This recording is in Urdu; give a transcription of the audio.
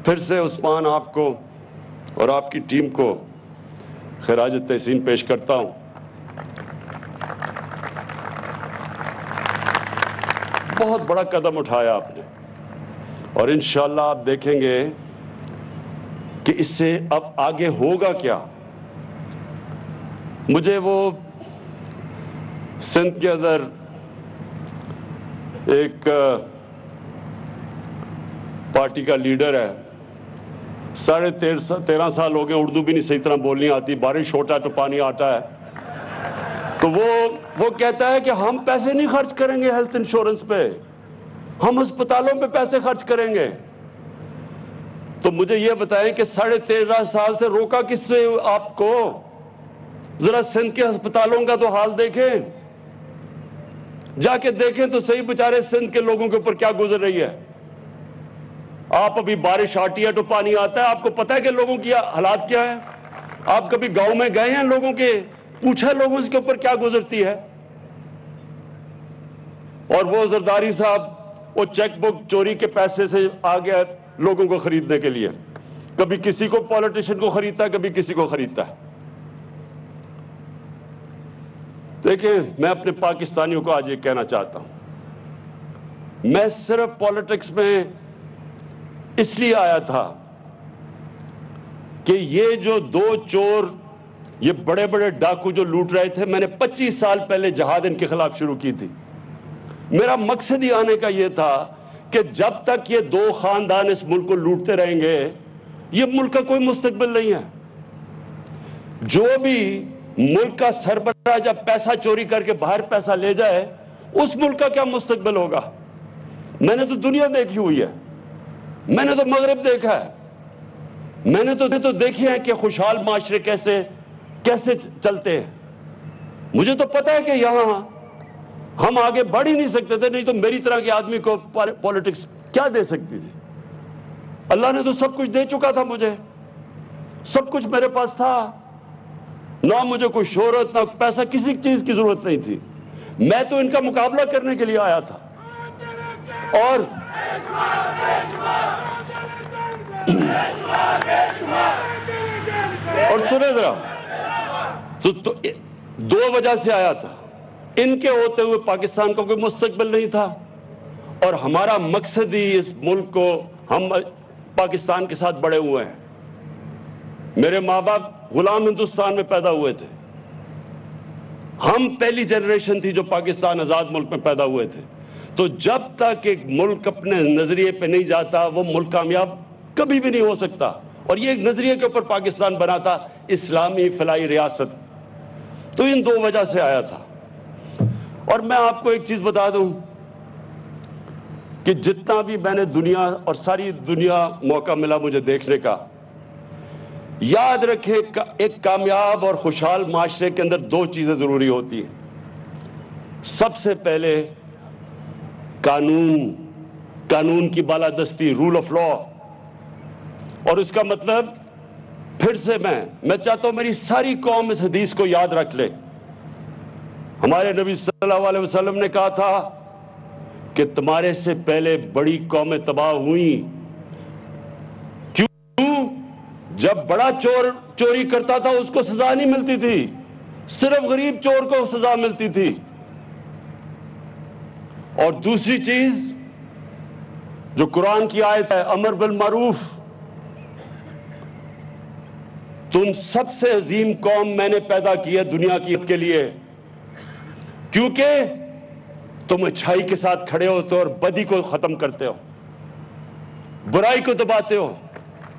پھر سے عثمان آپ کو اور آپ کی ٹیم کو خراج تحسین پیش کرتا ہوں۔ بہت بڑا قدم اٹھایا آپ نے، اور انشاءاللہ آپ دیکھیں گے کہ اس سے اب آگے ہوگا کیا۔ مجھے وہ سندھ کے اندر ایک پارٹی کا لیڈر ہے، 13.5 سال ہو گئے، اردو بھی نہیں صحیح طرح بولنی آتی، بارش ہوتا ہے تو پانی آتا ہے، تو وہ کہتا ہے کہ ہم پیسے نہیں خرچ کریں گے ہیلتھ انشورنس پہ، ہم ہسپتالوں پہ پیسے خرچ کریں گے۔ تو مجھے یہ بتائیں کہ 13.5 سال سے روکا کس سے آپ کو؟ ذرا سندھ کے ہسپتالوں کا تو حال دیکھیں، جا کے دیکھیں تو صحیح بیچارے سندھ کے لوگوں کے اوپر کیا گزر رہی ہے۔ آپ ابھی بارش آتی ہے تو پانی آتا ہے، آپ کو پتہ ہے کہ لوگوں کی حالات کیا ہے؟ آپ کبھی گاؤں میں گئے ہیں لوگوں کے، پوچھا لوگوں اس کے اوپر کیا گزرتی ہے؟ اور وہ زرداری صاحب وہ چیک بک چوری کے پیسے سے آ گیا لوگوں کو خریدنے کے لیے، کبھی کسی کو پولیٹیشین کو خریدتا ہے، کبھی کسی کو خریدتا ہے۔ دیکھیں، میں اپنے پاکستانیوں کو آج یہ کہنا چاہتا ہوں، میں صرف پالیٹکس میں اس لیے آیا تھا کہ یہ جو 2 چور، یہ بڑے بڑے ڈاکو جو لوٹ رہے تھے، میں نے 25 سال پہلے جہاد ان کے خلاف شروع کی تھی۔ میرا مقصد ہی آنے کا یہ تھا کہ جب تک یہ 2 خاندان اس ملک کو لوٹتے رہیں گے، یہ ملک کا کوئی مستقبل نہیں ہے۔ جو بھی ملک کا سربراہ جب پیسہ چوری کر کے باہر پیسہ لے جائے، اس ملک کا کیا مستقبل ہوگا؟ میں نے تو دنیا دیکھی ہوئی ہے، میں نے تو مغرب دیکھا ہے، میں نے تو دیکھی ہے کہ خوشحال معاشرے کیسے چلتے ہیں۔ مجھے تو پتا ہے کہ یہاں ہم آگے بڑھ ہی نہیں سکتے تھے، نہیں تو میری طرح کے آدمی کو پالیٹکس کیا دے سکتی تھی؟ اللہ نے تو سب کچھ دے چکا تھا، مجھے سب کچھ میرے پاس تھا، نہ مجھے کوئی شہرت نہ پیسہ، کسی چیز کی ضرورت نہیں تھی۔ میں تو ان کا مقابلہ کرنے کے لیے آیا تھا۔ اور سنیں ذرا، 2 وجہ سے آیا تھا۔ ان کے ہوتے ہوئے پاکستان کو کوئی مستقبل نہیں تھا، اور ہمارا مقصد ہی اس ملک کو، ہم پاکستان کے ساتھ بڑے ہوئے ہیں۔ میرے ماں باپ غلام ہندوستان میں پیدا ہوئے تھے، ہم پہلی جنریشن تھی جو پاکستان آزاد ملک میں پیدا ہوئے تھے۔ تو جب تک ایک ملک اپنے نظریے پہ نہیں جاتا، وہ ملک کامیاب کبھی بھی نہیں ہو سکتا۔ اور یہ ایک نظریے کے اوپر پاکستان بنا تھا، اسلامی فلاحی ریاست۔ تو ان 2 وجہ سے آیا تھا۔ اور میں آپ کو ایک چیز بتا دوں کہ جتنا بھی میں نے دنیا اور ساری دنیا موقع ملا مجھے دیکھنے کا، یاد رکھیں ایک کامیاب اور خوشحال معاشرے کے اندر 2 چیزیں ضروری ہوتی ہیں۔ سب سے پہلے قانون کی بالادستی، رول آف لا۔ اور اس کا مطلب، پھر سے میں چاہتا ہوں میری ساری قوم اس حدیث کو یاد رکھ لے۔ ہمارے نبی صلی اللہ علیہ وسلم نے کہا تھا کہ تمہارے سے پہلے بڑی قومیں تباہ ہوئیں۔ کیوں؟ جب بڑا چور چوری کرتا تھا اس کو سزا نہیں ملتی تھی، صرف غریب چور کو سزا ملتی تھی۔ اور دوسری چیز جو قرآن کی آیت ہے، امر بالمعروف، تم سب سے عظیم قوم میں نے پیدا کی ہے دنیا کی کے لیے، کیونکہ تم اچھائی کے ساتھ کھڑے ہوتے ہو اور بدی کو ختم کرتے ہو، برائی کو دباتے ہو۔